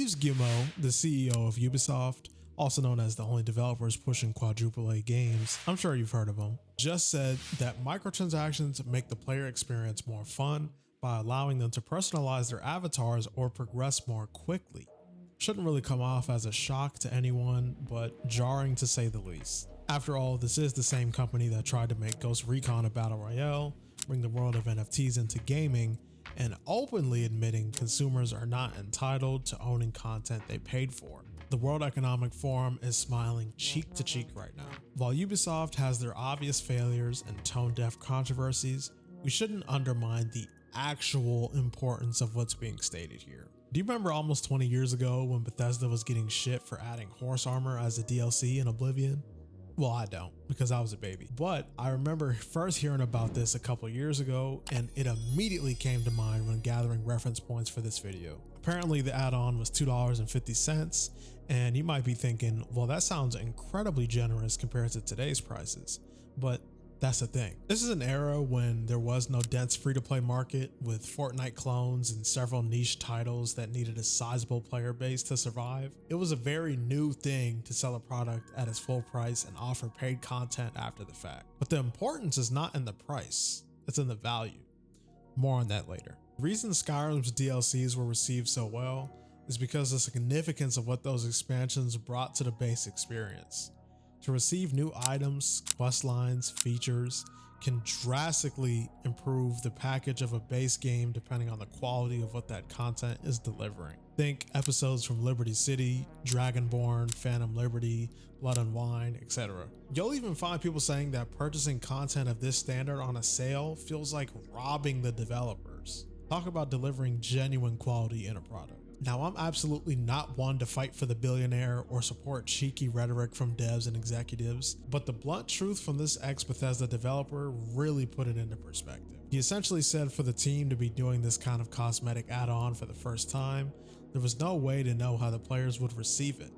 Yves Guillemot, the CEO of Ubisoft, also known as the only developers pushing quadruple-A games, I'm sure you've heard of him, just said that microtransactions make the player experience more fun by allowing them to personalize their avatars or progress more quickly. Shouldn't really come off as a shock to anyone, but jarring to say the least. After all, this is the same company that tried to make Ghost Recon a battle royale, bring the world of NFTs into gaming, and openly admitting consumers are not entitled to owning content they paid for. The World Economic Forum is smiling cheek to cheek right now. While Ubisoft has their obvious failures and tone-deaf controversies, we shouldn't undermine the actual importance of what's being stated here. Do you remember almost 20 years ago when Bethesda was getting shit for adding horse armor as a DLC in Oblivion? Well, I don't, because I was a baby. But I remember first hearing about this a couple years ago, and it immediately came to mind when gathering reference points for this video. Apparently the add-on was $2.50, and you might be thinking, well, that sounds incredibly generous compared to today's prices. But that's the thing. This is an era when there was no dense free-to-play market with Fortnite clones and several niche titles that needed a sizable player base to survive. It was a very new thing to sell a product at its full price and offer paid content after the fact. But the importance is not in the price, it's in the value. More on that later. The reason Skyrim's DLCs were received so well is because the significance of what those expansions brought to the base experience. To receive new items, quest lines, features can drastically improve the package of a base game depending on the quality of what that content is delivering. Think episodes from Liberty City, Dragonborn, Phantom Liberty, Blood and Wine, etc. You'll even find people saying that purchasing content of this standard on a sale feels like robbing the developers. Talk about delivering genuine quality in a product. Now, I'm absolutely not one to fight for the billionaire or support cheeky rhetoric from devs and executives, but the blunt truth from this ex-Bethesda developer really put it into perspective. He essentially said for the team to be doing this kind of cosmetic add-on for the first time, there was no way to know how the players would receive it.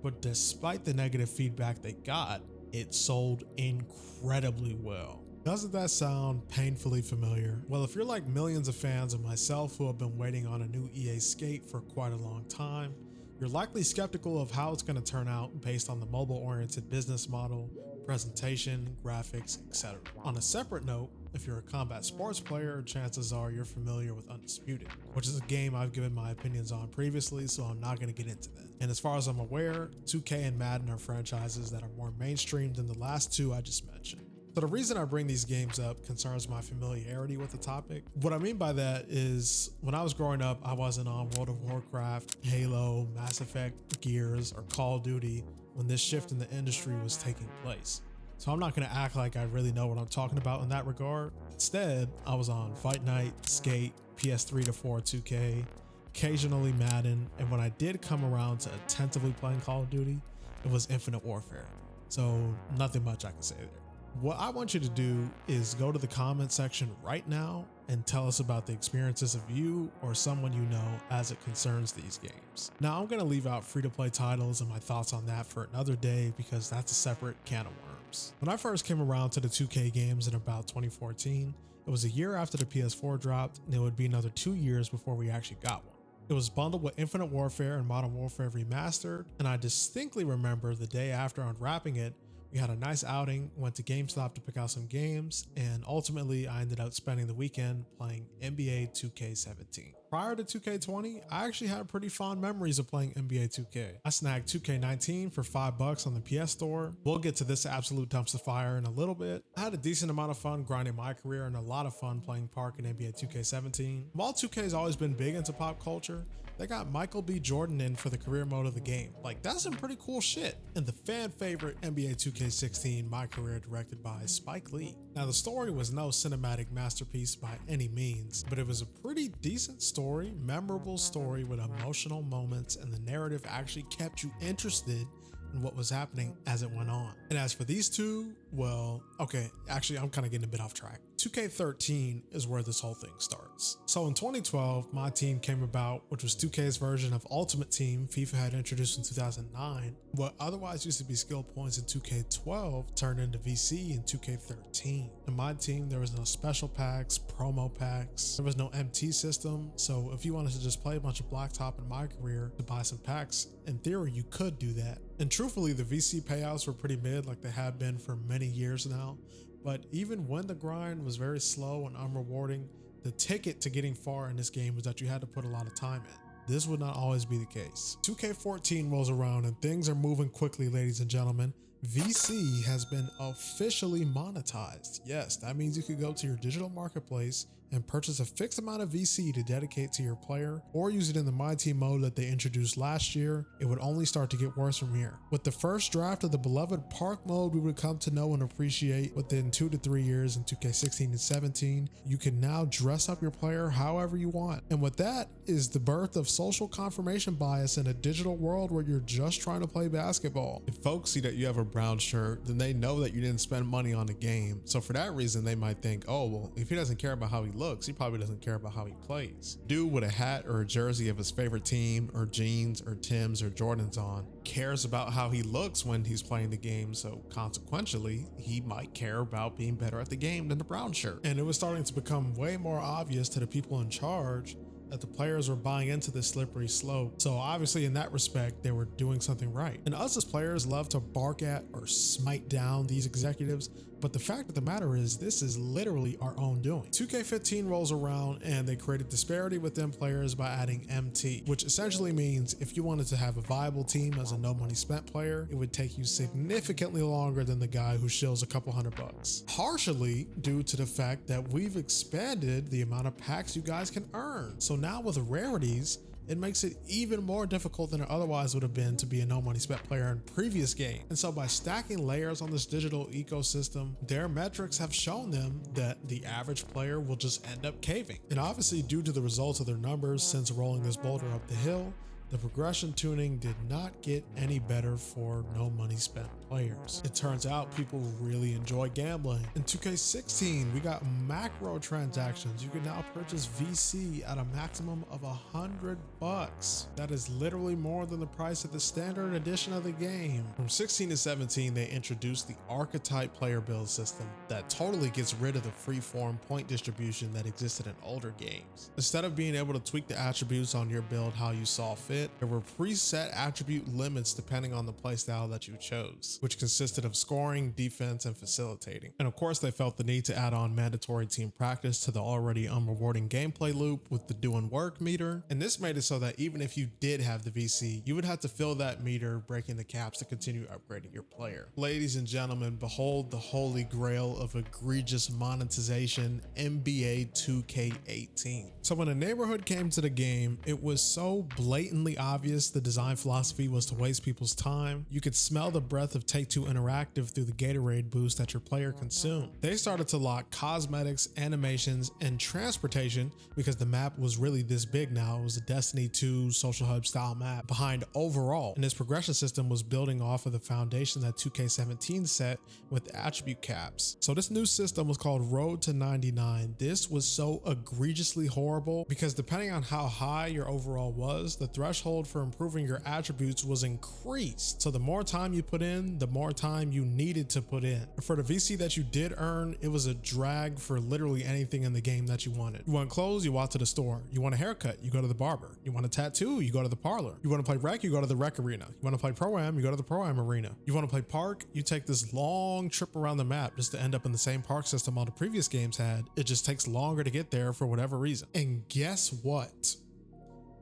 But despite the negative feedback they got, it sold incredibly well. Doesn't that sound painfully familiar? Well, if you're like millions of fans of myself who have been waiting on a new EA Skate for quite a long time, you're likely skeptical of how it's going to turn out based on the mobile-oriented business model, presentation, graphics, etc. On a separate note, if you're a combat sports player, chances are you're familiar with Undisputed, which is a game I've given my opinions on previously, so I'm not going to get into that. And as far as I'm aware, 2K and Madden are franchises that are more mainstream than the last two I just mentioned. So the reason I bring these games up concerns my familiarity with the topic. What I mean by that is when I was growing up, I wasn't on World of Warcraft, Halo, Mass Effect, Gears, or Call of Duty when this shift in the industry was taking place. So I'm not going to act like I really know what I'm talking about in that regard. Instead, I was on Fight Night, Skate, PS3 to 4 2K, occasionally Madden, and when I did come around to attentively playing Call of Duty, it was Infinite Warfare. So nothing much I can say there. What I want you to do is go to the comment section right now and tell us about the experiences of you or someone you know as it concerns these games. Now, I'm going to leave out free-to-play titles and my thoughts on that for another day because that's a separate can of worms. When I first came around to the 2K games in about 2014, it was a year after the PS4 dropped, and it would be another 2 years before we actually got one. It was bundled with Infinite Warfare and Modern Warfare Remastered, and I distinctly remember the day after unwrapping it, we had a nice outing, went to GameStop to pick out some games, and ultimately I ended up spending the weekend playing NBA 2K17. Prior to 2K20, I actually had pretty fond memories of playing NBA 2K. I snagged 2K19 for $5 on the PS Store. We'll get to this absolute dumpster fire in a little bit. I had a decent amount of fun grinding my career and a lot of fun playing Park in NBA 2K17. While 2K's always been big into pop culture, they got Michael B. Jordan in for the career mode of the game. Like, that's some pretty cool shit. And the fan favorite NBA 2K16 My Career, directed by Spike Lee. Now, the story was no cinematic masterpiece by any means, but it was a pretty decent story, memorable story with emotional moments, and the narrative actually kept you interested and what was happening as it went on. And as for these two, well, okay, actually I'm kind of getting a bit off track. 2K13 is where this whole thing starts. So in 2012, my team came about, which was 2K's version of Ultimate Team FIFA had introduced in 2009. What otherwise used to be skill points in 2K12 turned into VC in 2K13. In my team, there was no special packs, promo packs, there was no MT system, so if you wanted to just play a bunch of blacktop in my career to buy some packs, in theory you could do that. And truthfully, the VC payouts were pretty mid like they have been for many years now. But even when the grind was very slow and unrewarding, the ticket to getting far in this game was that you had to put a lot of time in. This would not always be the case. 2K14 rolls around and things are moving quickly, ladies and gentlemen. VC has been officially monetized. Yes, that means you could go to your digital marketplace and purchase a fixed amount of VC to dedicate to your player, or use it in the My Team mode that they introduced last year. It would only start to get worse from here. With the first draft of the beloved Park mode we would come to know and appreciate within 2 to 3 years in 2K16 and 17, you can now dress up your player however you want. And with that is the birth of social confirmation bias in a digital world where you're just trying to play basketball. If folks see that you have a brown shirt, then they know that you didn't spend money on the game. So for that reason, they might think, oh, well, if he doesn't care about how he looks, he probably doesn't care about how he plays. Dude with a hat or a jersey of his favorite team, or jeans or Timbs or Jordans on, cares about how he looks when he's playing the game, so consequentially he might care about being better at the game than the brown shirt. And it was starting to become way more obvious to the people in charge that the players were buying into this slippery slope. So obviously in that respect, they were doing something right. And us as players love to bark at or smite down these executives, but the fact of the matter is this is literally our own doing. 2K15 rolls around and they created disparity within players by adding MT, which essentially means if you wanted to have a viable team as a no money spent player, it would take you significantly longer than the guy who shills a couple $100. Partially due to the fact that we've expanded the amount of packs you guys can earn. So now with rarities, it makes it even more difficult than it otherwise would have been to be a no money spent player in previous games. And so by stacking layers on this digital ecosystem, their metrics have shown them that the average player will just end up caving. And obviously due to the results of their numbers since rolling this boulder up the hill, the progression tuning did not get any better for no money spent players. It turns out people really enjoy gambling. In 2K16, we got macro transactions. You can now purchase VC at a maximum of $100. That is literally more than the price of the standard edition of the game. From 16 to 17, they introduced the archetype player build system that totally gets rid of the free-form point distribution that existed in older games. Instead of being able to tweak the attributes on your build how you saw fit, there were preset attribute limits depending on the playstyle that you chose, which consisted of scoring, defense, and facilitating. And of course, they felt the need to add on mandatory team practice to the already unrewarding gameplay loop with the doing work meter. And this made it so that even if you did have the VC, you would have to fill that meter, breaking the caps to continue upgrading your player. Ladies and gentlemen, behold the holy grail of egregious monetization, NBA 2K18. So when a neighborhood came to the game, it was so blatantly obvious the design philosophy was to waste people's time. You could smell the breath of Take-Two Interactive through the Gatorade boost that your player consumed. They started to lock cosmetics, animations, and transportation because the map was really this big now. It was a Destiny 2 social hub style map behind overall. And this progression system was building off of the foundation that 2K17 set with attribute caps. So this new system was called Road to 99. This was so egregiously horrible because depending on how high your overall was, the threshold for improving your attributes was increased. So the more time you put in, the more time you needed to put in. For the VC that you did earn, it was a drag for literally anything in the game that you wanted. You want clothes, you walk to the store. You want a haircut, you go to the barber. You want a tattoo, you go to the parlor. You want to play rec, you go to the rec arena. You want to play pro-am, you go to the pro-am arena. You want to play park, you take this long trip around the map just to end up in the same park system all the previous games had. It just takes longer to get there for whatever reason. And guess what?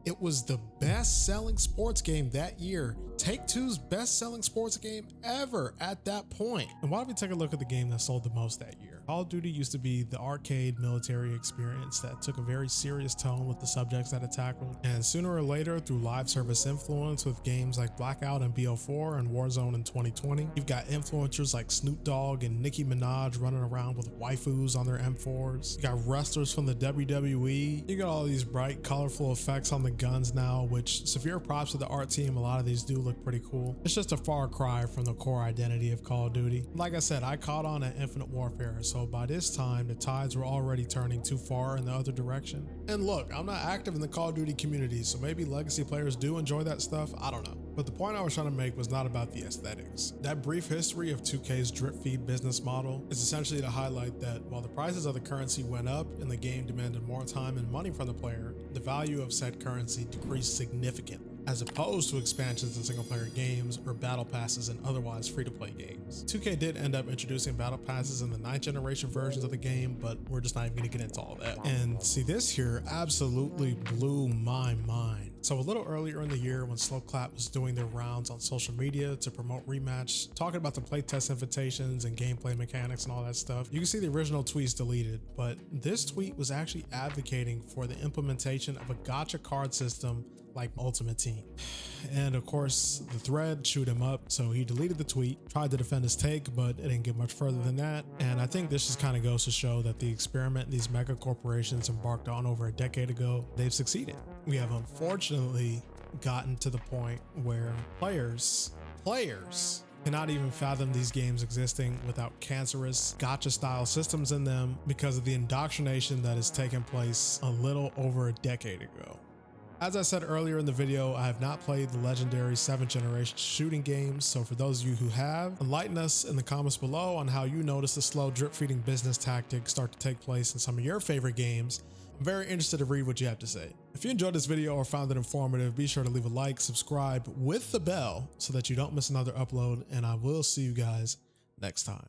It was the best-selling sports game that year. Take-Two's best-selling sports game ever at that point. And why don't we take a look at the game that sold the most that year? Call of Duty used to be the arcade military experience that took a very serious tone with the subjects that it tackled, and sooner or later, through live service influence with games like Blackout and BO4 and Warzone in 2020, you've got influencers like Snoop Dogg and Nicki Minaj running around with waifus on their M4s. You got wrestlers from the WWE. You got all these bright, colorful effects on the guns now, which severe props to the art team. A lot of these do look pretty cool. It's just a far cry from the core identity of Call of Duty. Like I said, I caught on at Infinite Warfare, so by this time, the tides were already turning too far in the other direction. And look, I'm not active in the Call of Duty community, so maybe legacy players do enjoy that stuff, I don't know. But the point I was trying to make was not about the aesthetics. That brief history of 2K's drip feed business model is essentially to highlight that while the prices of the currency went up and the game demanded more time and money from the player, the value of said currency decreased significantly, as opposed to expansions in single player games or battle passes in otherwise free-to-play games. 2K did end up introducing battle passes in the 9th generation versions of the game, but we're just not even gonna get into all that. And see, this here absolutely blew my mind. So a little earlier in the year, when Slowclap was doing their rounds on social media to promote Rematch, talking about the playtest invitations and gameplay mechanics and all that stuff, you can see the original tweets deleted, but this tweet was actually advocating for the implementation of a gacha card system like Ultimate Team. And of course, the thread chewed him up, so he deleted the tweet, tried to defend his take, but it didn't get much further than that. And I think this just kind of goes to show that the experiment these mega corporations embarked on over a decade ago, they've succeeded. We have unfortunately gotten to the point where players cannot even fathom these games existing without cancerous gacha style systems in them because of the indoctrination that has taken place a little over a decade ago. As I said earlier in the video, I have not played the legendary 7th generation shooting games, so for those of you who have, enlighten us in the comments below on how you notice the slow drip feeding business tactics start to take place in some of your favorite games. I'm very interested to read what you have to say. If you enjoyed this video or found it informative, be sure to leave a like, subscribe with the bell so that you don't miss another upload, and I will see you guys next time.